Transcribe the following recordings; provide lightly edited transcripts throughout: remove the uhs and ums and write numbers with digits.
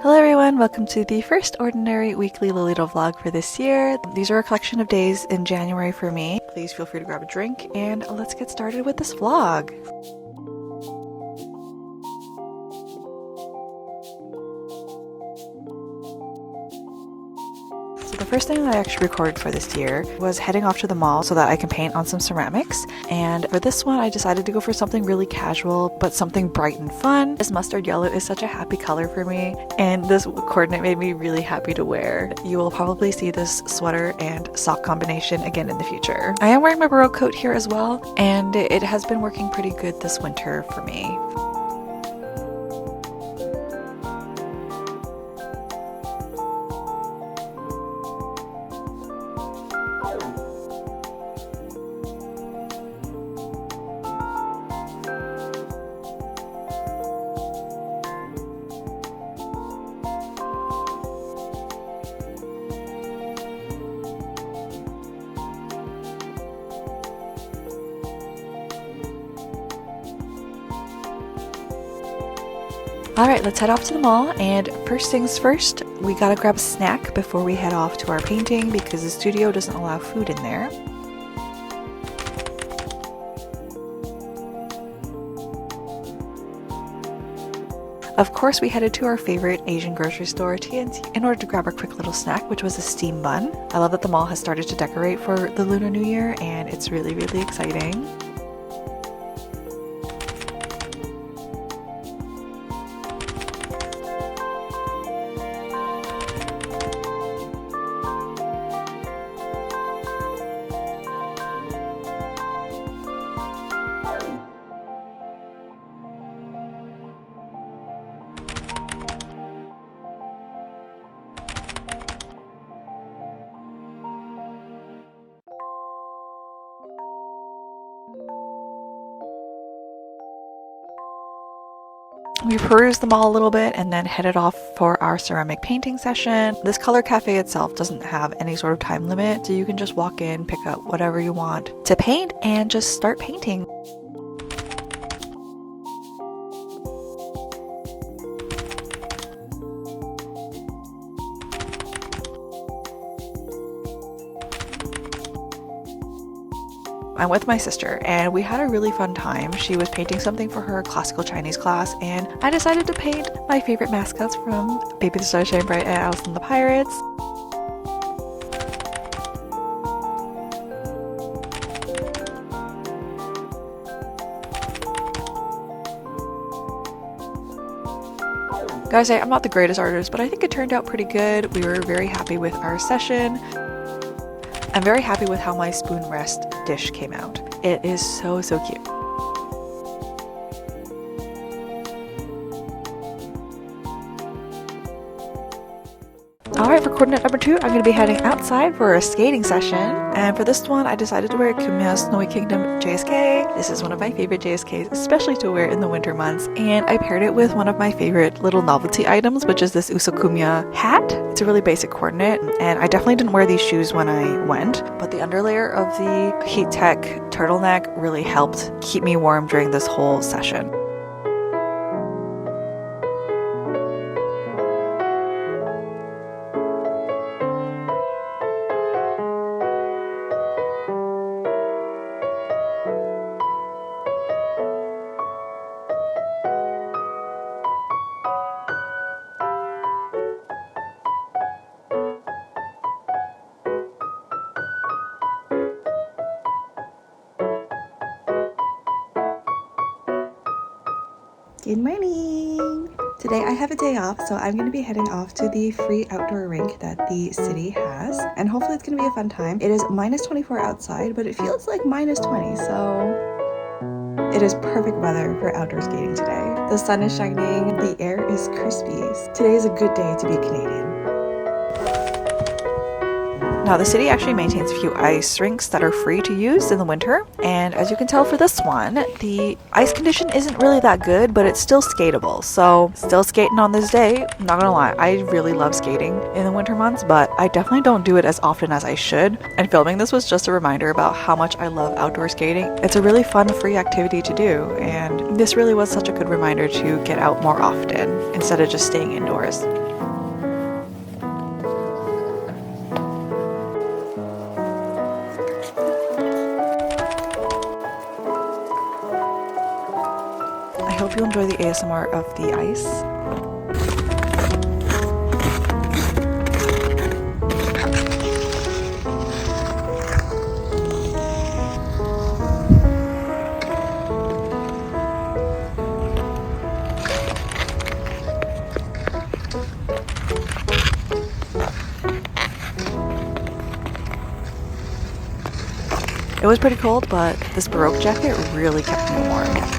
Hello everyone, welcome to the first ordinary weekly Lolita vlog for this year. These are a collection of days in January for me. Please feel free to grab a drink and let's get started with this vlog. The first thing that I actually recorded for this year was heading off to the mall so that I can paint on some ceramics, and for this one I decided to go for something really casual but something bright and fun. This mustard yellow is such a happy color for me, and this coordinate made me really happy to wear. You will probably see this sweater and sock combination again in the future. I am wearing my Baroque coat here as well, and it has been working pretty good this winter for me. Alright, let's head off to the mall, and first things first, we gotta grab a snack before we head off to our painting because the studio doesn't allow food in there. Of course, we headed to our favorite Asian grocery store, TNT, in order to grab our quick little snack, which was a steam bun. I love that the mall has started to decorate for the Lunar New Year, and it's really, really exciting. We perused the mall a little bit and then headed off for our ceramic painting session. This color cafe itself doesn't have any sort of time limit, so you can just walk in, pick up whatever you want to paint, and just start painting. I'm with my sister and we had a really fun time. She was painting something for her classical Chinese class, and I decided to paint my favorite mascots from Baby the Star Shine Bright and Alice and the Pirates. Gotta say, I'm not the greatest artist, but I think it turned out pretty good. We were very happy with our session. I'm very happy with how my spoon rest dish came out. It is so cute. Alright, for coordinate number 2, I'm going to be heading outside for a skating session. And for this one, I decided to wear Kumiya's Snowy Kingdom JSK. This is one of my favorite JSKs, especially to wear in the winter months. And I paired it with one of my favorite little novelty items, which is this Usokumiya hat. It's a really basic coordinate, and I definitely didn't wear these shoes when I went, but the underlayer of the Heat Tech turtleneck really helped keep me warm during this whole session. Good morning! Today I have a day off, so I'm going to be heading off to the free outdoor rink that the city has, and hopefully it's going to be a fun time. It is minus 24 outside, but it feels like minus 20, so it is perfect weather for outdoor skating today. The sun is shining, the air is crispy. Today is a good day to be a Canadian. Now, the city actually maintains a few ice rinks that are free to use in the winter, and as you can tell for this one, the ice condition isn't really that good, but it's still skatable. So, still skating on this day. I'm not gonna lie, I really love skating in the winter months, but I definitely don't do it as often as I should. And filming this was just a reminder about how much I love outdoor skating. It's a really fun, free activity to do, and this really was such a good reminder to get out more often instead of just staying indoors. hope you enjoy the ASMR of the ice. It was pretty cold, but this Baroque jacket really kept me warm.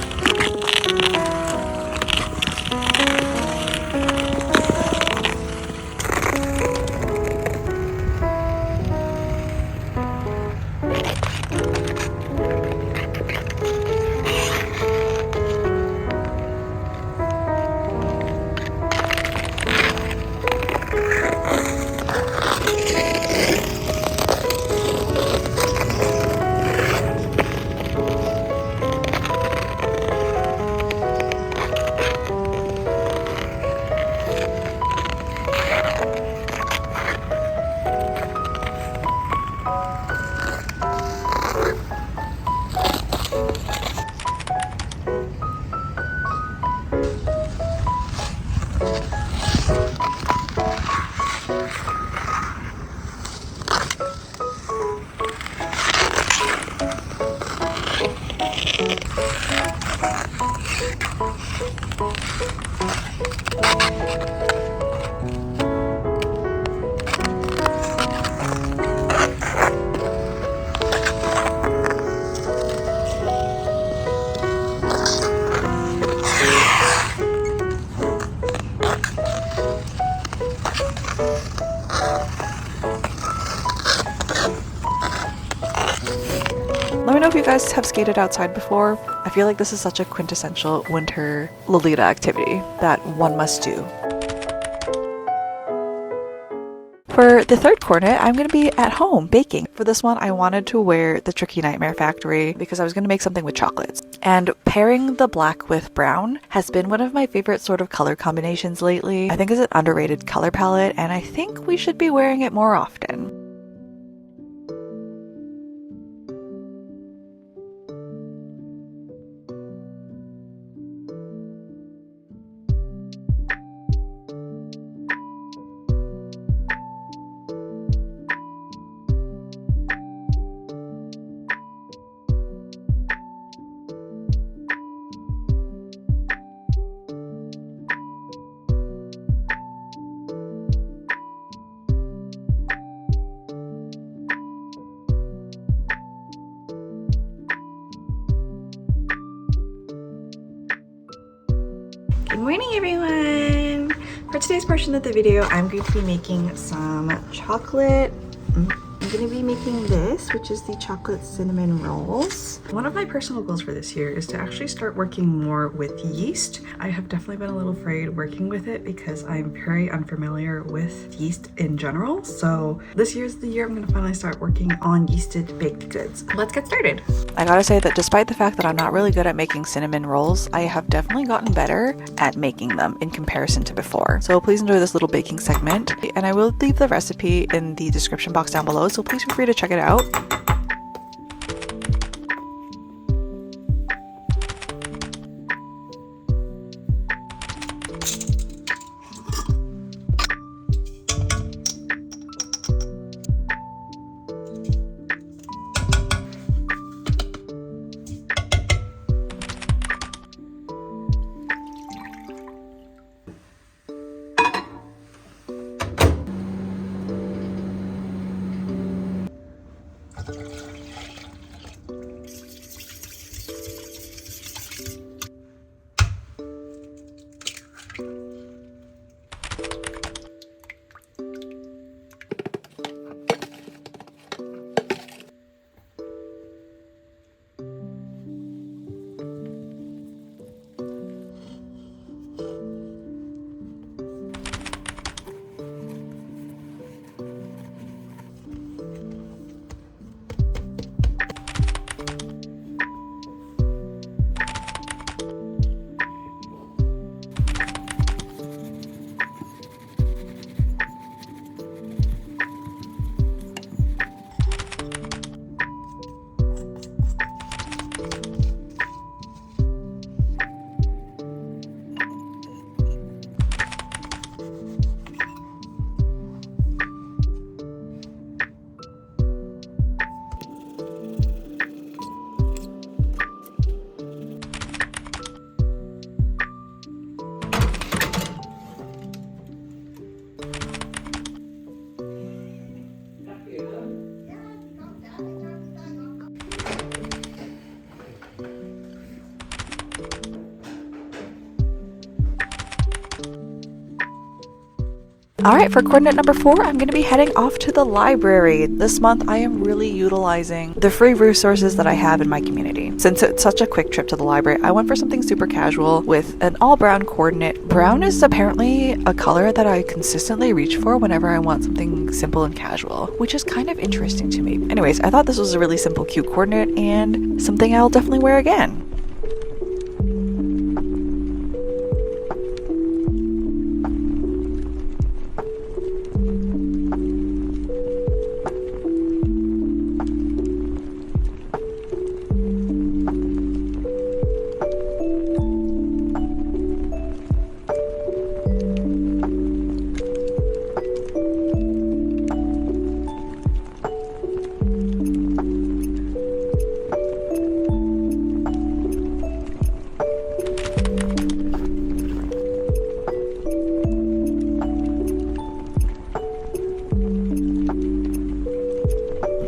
Let me know if you guys have skated outside before. I feel like this is such a quintessential winter Lolita activity that one must do. For the third cornet, I'm going to be at home baking. For this one, I wanted to wear the Tricky Nightmare Factory because I was going to make something with chocolates. And pairing the black with brown has been one of my favorite sort of color combinations lately. I think it's an underrated color palette, and I think we should be wearing it more often. Good morning, everyone! For today's portion of the video, I'm going to be making some chocolate. I'm going to be making this, which is the chocolate cinnamon rolls. One of my personal goals for this year is to actually start working more with yeast. I have definitely been a little afraid working with it because I'm very unfamiliar with yeast in general. So this year's the year I'm going to finally start working on yeasted baked goods. Let's get started. I gotta say that despite the fact that I'm not really good at making cinnamon rolls, I have definitely gotten better at making them in comparison to before. So please enjoy this little baking segment, and I will leave the recipe in the description box down below, so please feel free to check it out. Alright, for coordinate number 4, I'm going to be heading off to the library. This month, I am really utilizing the free resources that I have in my community. Since it's such a quick trip to the library, I went for something super casual with an all brown coordinate. Brown is apparently a color that I consistently reach for whenever I want something simple and casual, which is kind of interesting to me. Anyways, I thought this was a really simple, cute coordinate and something I'll definitely wear again.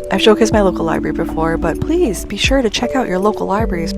I've showcased my local library before, but please be sure to check out your local libraries.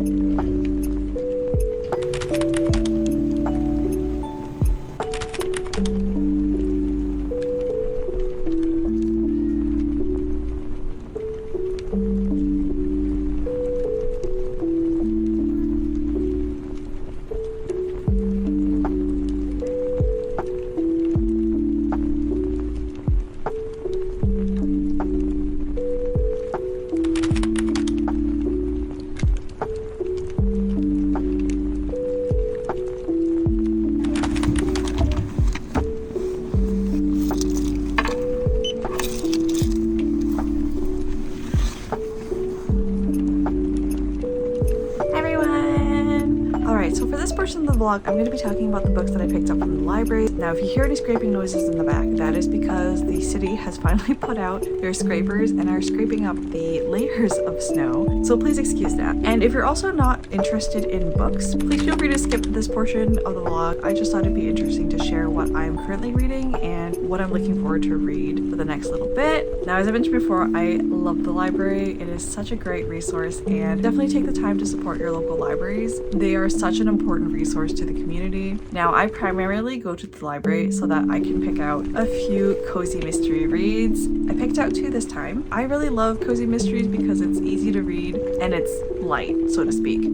So for this portion of the vlog, I'm going to be talking about the books that I picked up from the library. Now, if you hear any scraping noises in the back, that is because the city has finally put out their scrapers and are scraping up the layers of snow. So please excuse that. And if you're also not interested in books, please feel free to skip this portion of the vlog. I just thought it'd be interesting to share what I'm currently reading and what I'm looking forward to read for the next little bit. Now, as I mentioned before, I love the library. It is such a great resource, and definitely take the time to support your local libraries. They are such an important resource to the community. Now, I primarily go to the library so that I can pick out a few cozy mystery reads. I picked out 2 this time. I really love cozy mysteries because it's easy to read and it's light, so to speak.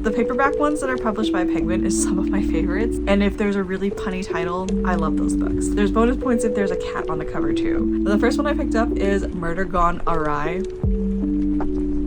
The paperback ones that are published by Penguin is some of my favorites, and if there's a really punny title, I love those books. There's bonus points if there's a cat on the cover too. The first one I picked up is Murder Gone Awry.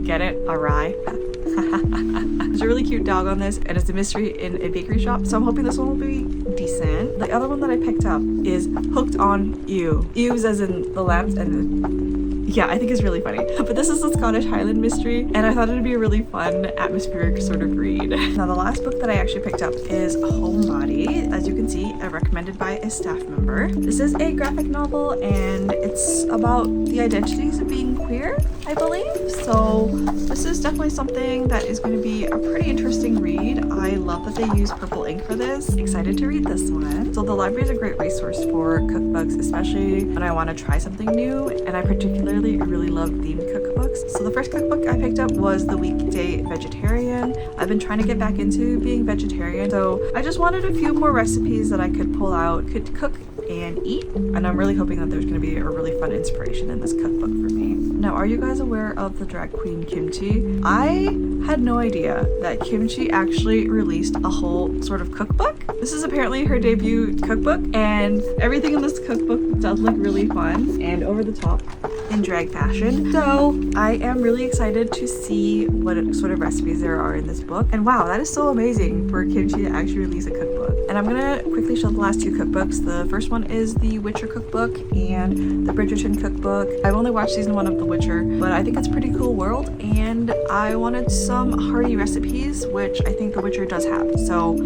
Get it? Awry. There's a really cute dog on this, and it's a mystery in a bakery shop, so I'm hoping this one will be decent. The other one that I picked up is Hooked on Ewe. Ewe's as in the lamps, and yeah, I think it's really funny. But this is a Scottish Highland mystery, and I thought it'd be a really fun, atmospheric sort of read. Now, the last book that I actually picked up is Homebody. As you can see, recommended by a staff member. This is a graphic novel, and it's about the identities of being queer, I believe. So this is definitely something that is going to be a pretty interesting read. I love that they use purple ink for this. Excited to read this one. So the library is a great resource for cookbooks, especially when I want to try something new, and I particularly really love themed cookbooks. So the first cookbook I picked up was The Weekday Vegetarian. I've been trying to get back into being vegetarian, so I just wanted a few more recipes that I could pull out, could cook and eat, and I'm really hoping that there's going to be a really fun inspiration in this cookbook for me. Now, are you guys aware of the drag queen Kimchi? I had no idea that Kimchi actually released a whole sort of cookbook. This is apparently her debut cookbook, and everything in this cookbook does look really fun and over the top in drag fashion. So I am really excited to see what sort of recipes there are in this book. And wow, that is so amazing for Kimchi to actually release a cookbook. And I'm gonna quickly show the last 2 cookbooks. The first one is the Witcher cookbook and the Bridgerton cookbook. I've only watched season 1 of The Witcher, but I think it's a pretty cool world, and I wanted some hearty recipes, which I think The Witcher does have. So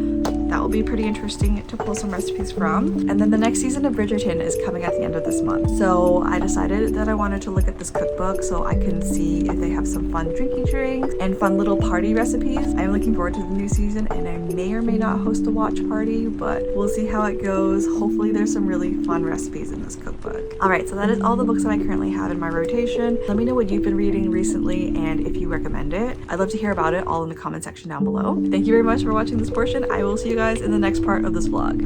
that will be pretty interesting to pull some recipes from. And then the next season of Bridgerton is coming at the end of this month. So I decided that I wanted to look at this cookbook so I can see if they have some fun drinking drinks and fun little party recipes. I'm looking forward to the new season, and I may or may not host a watch party, but we'll see how it goes. Hopefully there's some really fun recipes in this cookbook. Alright, so that is all the books that I currently have in my rotation. Let me know what you've been reading recently and if you recommend it. I'd love to hear about it all in the comment section down below. Thank you very much for watching this portion. I will see you guys guys in the next part of this vlog.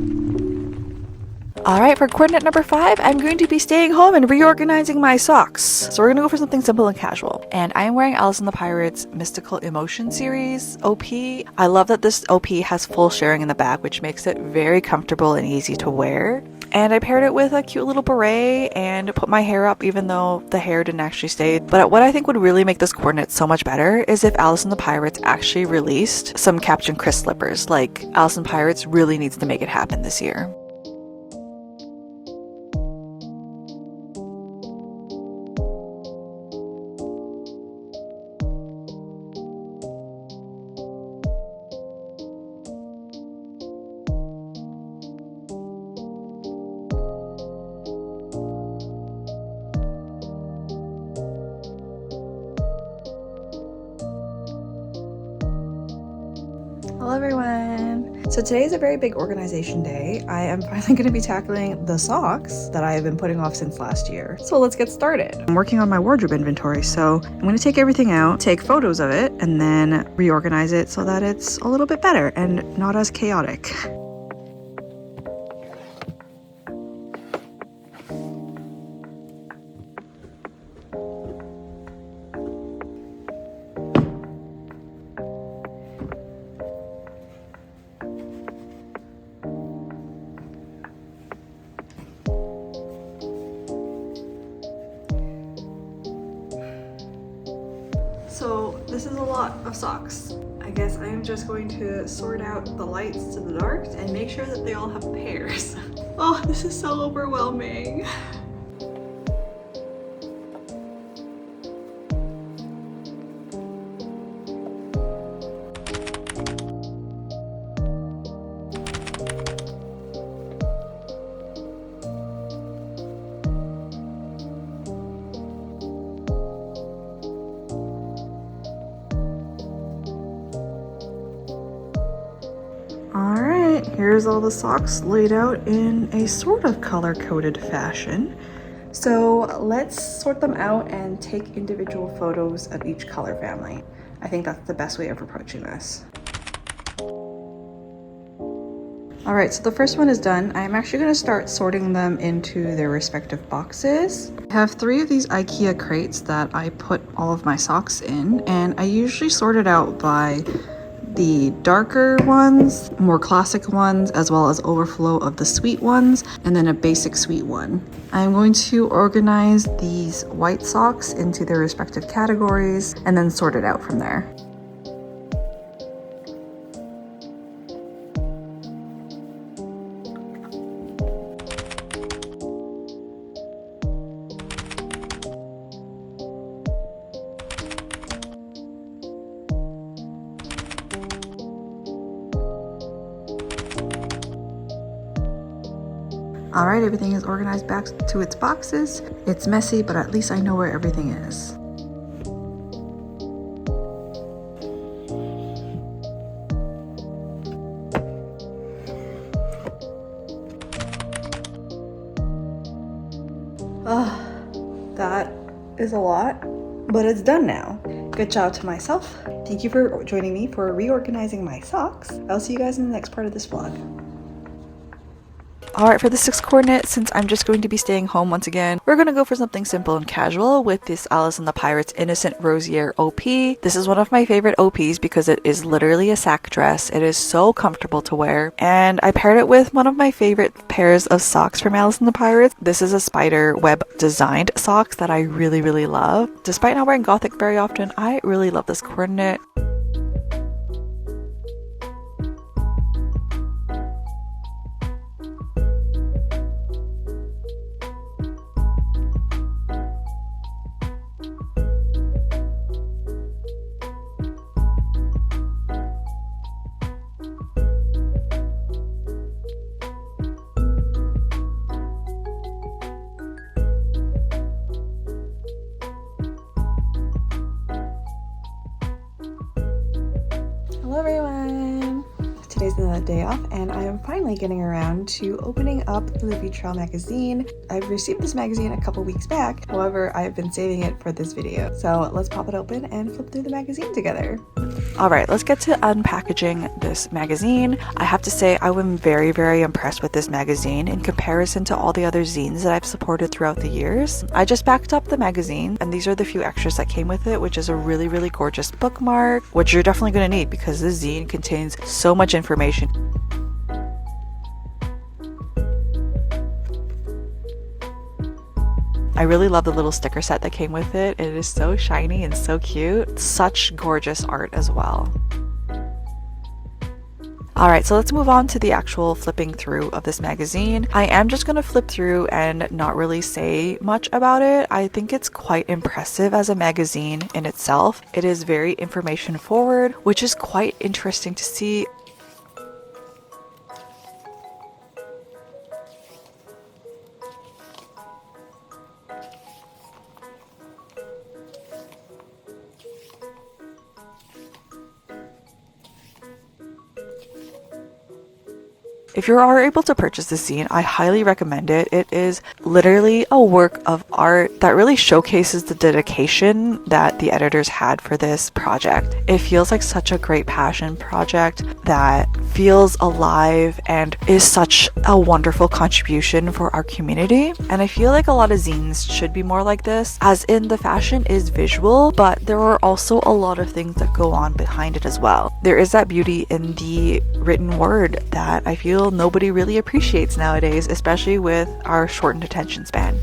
Alright, for coordinate number 5, I'm going to be staying home and reorganizing my socks. So we're gonna go for something simple and casual. And I am wearing Alice in the Pirates Mystical Emotion series OP. I love that this OP has full sharing in the back, which makes it very comfortable and easy to wear. And I paired it with a cute little beret and put my hair up, even though the hair didn't actually stay. But what I think would really make this coordinate so much better is if Alice in the Pirates actually released some Captain Chris slippers. Like, Alice in Pirates really needs to make it happen this year. Hello everyone! So today is a very big organization day. I am finally going to be tackling the socks that I have been putting off since last year. So let's get started. I'm working on my wardrobe inventory, so I'm going to take everything out, take photos of it, and then reorganize it so that it's a little bit better and not as chaotic. So this is a lot of socks. I guess I am just going to sort out the lights to the darks and make sure that they all have pairs. Oh, this is so overwhelming. Alright, here's all the socks laid out in a sort of color-coded fashion. So let's sort them out and take individual photos of each color family. I think that's the best way of approaching this. Alright, so the first one is done. I'm actually going to start sorting them into their respective boxes. I have 3 of these IKEA crates that I put all of my socks in, and I usually sort it out by the darker ones, more classic ones, as well as overflow of the sweet ones, and then a basic sweet one. I'm going to organize these white socks into their respective categories and then sort it out from there. Alright, everything is organized back to its boxes. It's messy, but at least I know where everything is. That is a lot, but it's done now. Good job to myself. Thank you for joining me for reorganizing my socks. I'll see you guys in the next part of this vlog. Alright, for the 6th coordinate, since I'm just going to be staying home once again, we're going to go for something simple and casual with this Alice in the Pirates Innocent Rosier OP. This is one of my favorite OPs because it is literally a sack dress. It is so comfortable to wear, and I paired it with one of my favorite pairs of socks from Alice in the Pirates. This is a spider web designed socks that I really love. Despite not wearing gothic very often, I really love this coordinate. Hello everyone! Today's the day off and I am finally getting around to opening up the Vitrail magazine. I've received this magazine a couple weeks back, however I've been saving it for this video. So let's pop it open and flip through the magazine together. Alright, let's get to unpackaging this magazine. I have to say I am very, very impressed with this magazine in comparison to all the other zines that I've supported throughout the years. I just backed up the magazine, and these are the few extras that came with it, which is a really, really gorgeous bookmark, which you're definitely going to need because this zine contains so much information. I really love the little sticker set that came with it. It is so shiny and so cute. Such gorgeous art as well. Alright, so let's move on to the actual flipping through of this magazine. I am just going to flip through and not really say much about it. I think it's quite impressive as a magazine in itself. It is very information forward, which is quite interesting to see. If you are able to purchase this zine, I highly recommend it. It is literally a work of art that really showcases the dedication that the editors had for this project. It feels like such a great passion project that feels alive and is such a wonderful contribution for our community. And I feel like a lot of zines should be more like this, as in the fashion is visual, but there are also a lot of things that go on behind it as well. There is that beauty in the written word that I feel nobody really appreciates nowadays, especially with our shortened attention span.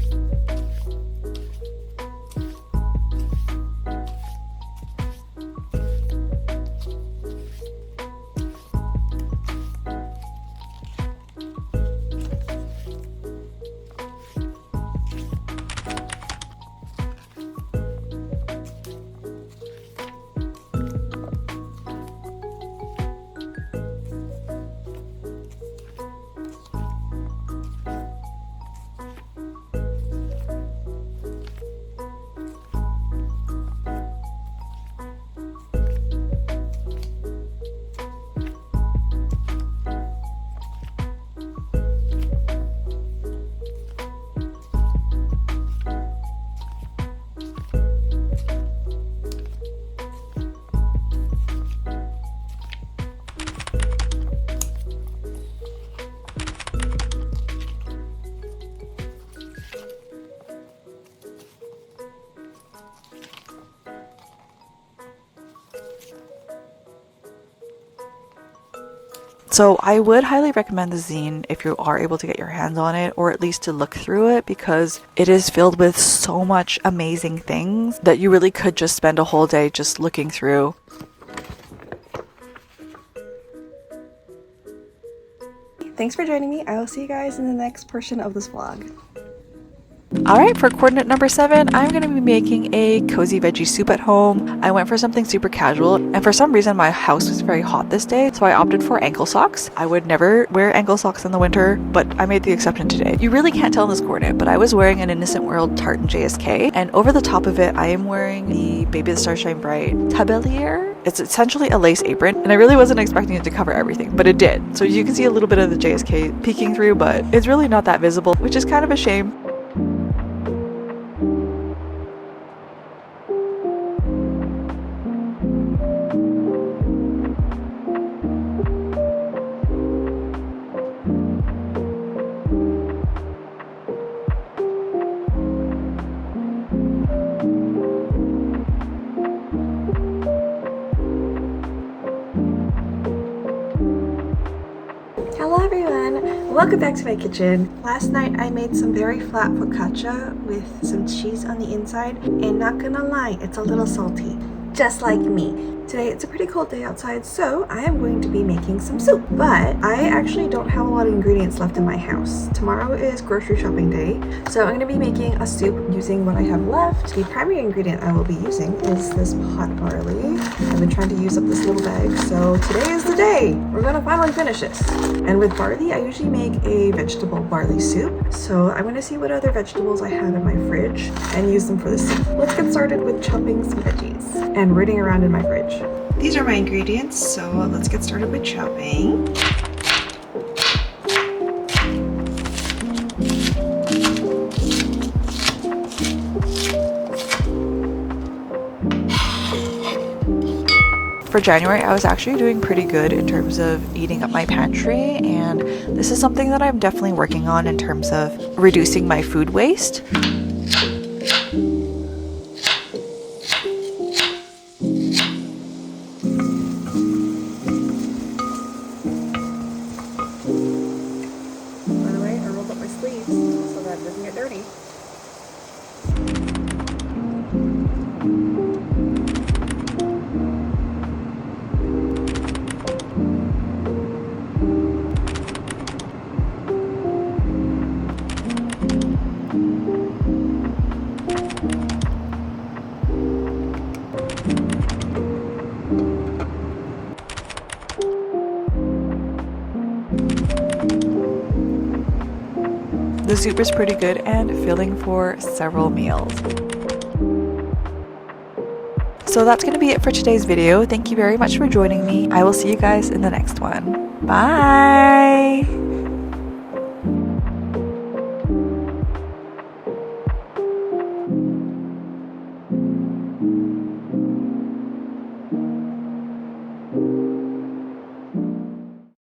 So I would highly recommend the zine if you are able to get your hands on it, or at least to look through it, because it is filled with so much amazing things that you really could just spend a whole day just looking through. Thanks for joining me. I will see you guys in the next portion of this vlog. Alright, for coordinate number 7, I'm going to be making a cozy veggie soup at home. I went for something super casual, and for some reason my house was very hot this day, so I opted for ankle socks. I would never wear ankle socks in the winter, but I made the exception today. You really can't tell in this coordinate, but I was wearing an Innocent World tartan JSK, and over the top of it I am wearing the Baby the Stars Shine Bright tablier. It's essentially a lace apron, and I really wasn't expecting it to cover everything, but it did. So you can see a little bit of the JSK peeking through, but it's really not that visible, which is kind of a shame. Hello everyone, welcome back to my kitchen. Last night I made some very flat focaccia with some cheese on the inside, and not gonna lie, it's a little salty, just like me. Today it's a pretty cold day outside, so I am going to be making some soup, but I actually don't have a lot of ingredients left in my house. Tomorrow is grocery shopping day, so I'm going to be making a soup using what I have left. The primary ingredient I will be using is this pot barley. I've been trying to use up this little bag, so today is the day. We're going to finally finish this. And with barley, I usually make a vegetable barley soup, so I'm going to see what other vegetables I have in my fridge and use them for the soup. Let's get started with chopping some veggies and rooting around in my fridge. These are my ingredients, so let's get started with chopping. for January, I was actually doing pretty good in terms of eating up my pantry, and this is something that I'm definitely working on in terms of reducing my food waste. By the way, I rolled up my sleeves so that it doesn't get dirty. The soup is pretty good and filling for several meals. So that's going to be it for today's video. Thank you very much for joining me. I will see you guys in the next one. Bye!